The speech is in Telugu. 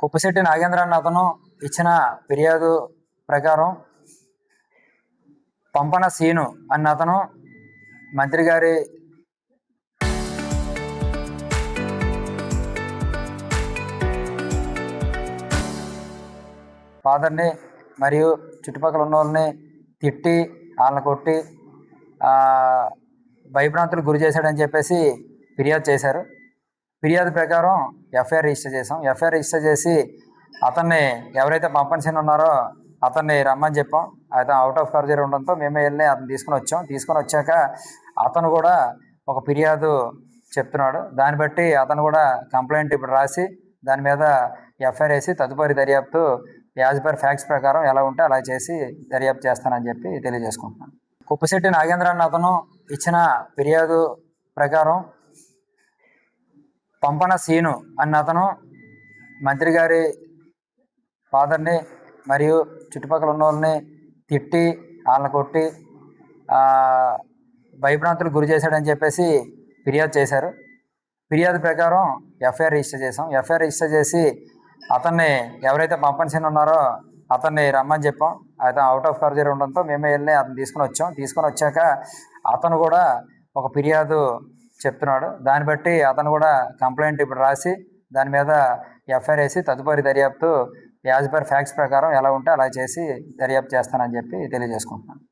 కుప్పశెట్టి నాగేంద్ర అన్న అతను ఇచ్చిన ఫిర్యాదు ప్రకారం పంపన సీను అన్న అతను మంత్రి గారి ఫాదర్ని మరియు చుట్టుపక్కల ఉన్న వాళ్ళని తిట్టి వాళ్ళని కొట్టి భయభ్రాంతులకు గురి చేశాడని చెప్పేసి ఫిర్యాదు చేశారు. ఫిర్యాదు ప్రకారం ఎఫ్ఐఆర్ రిజిస్టర్ చేసాం. ఎఫ్ఐఆర్ రిజిస్టర్ చేసి అతన్ని ఎవరైతే పంపన సీన్ ఉన్నారో అతన్ని రమ్మని చెప్పాం. అతను అవుట్ ఆఫ్ కవరేజ్ ఉండడంతో మేమే వెళ్ళి అతను తీసుకొని వచ్చాక అతను కూడా ఒక ఫిర్యాదు చెప్తున్నాడు. దాన్ని బట్టి అతను కూడా కంప్లైంట్ ఇప్పుడు రాసి దాని మీద ఎఫ్ఐఆర్ వేసి తదుపరి దర్యాప్తు యాజ్ పర్ ఫ్యాక్ట్స్ ప్రకారం ఎలా ఉంటే అలా చేసి దర్యాప్తు చేస్తానని చెప్పి తెలియజేసుకుంటున్నాను. కుప్పశెట్టి నాగేంద్ర అన్న అతను ఇచ్చిన ఫిర్యాదు ప్రకారం పంపన సీను అన్న అతను మంత్రి గారి ఫాదర్ని మరియు చుట్టుపక్కల ఉన్న వాళ్ళని తిట్టి వాళ్ళని కొట్టి భయభ్రాంతులకు గురి చేశాడని చెప్పేసి ఫిర్యాదు చేశారు. ఫిర్యాదు ప్రకారం ఎఫ్ఐఆర్ రిజిస్టర్ చేసాం. ఎఫ్ఐఆర్ రిజిస్టర్ చేసి అతన్ని ఎవరైతే పంపన సీన్ ఉన్నారో అతన్ని రమ్మని చెప్పాం. అతను అవుట్ ఆఫ్ కవరేజ్ ఉండడంతో మేమే వెళ్ళి అతను తీసుకొని వచ్చాక అతను కూడా ఒక ఫిర్యాదు చెప్తున్నాడు. దాన్ని బట్టి అతను కూడా కంప్లైంట్ ఇప్పుడు రాసి దాని మీద ఎఫ్ఐఆర్ వేసి తదుపరి దర్యాప్తు యాజ్ పర్ ఫ్యాక్ట్స్ ప్రకారం ఎలా ఉంటే అలా చేసి దర్యాప్తు చేస్తానని చెప్పి తెలియజేసుకుంటున్నాను.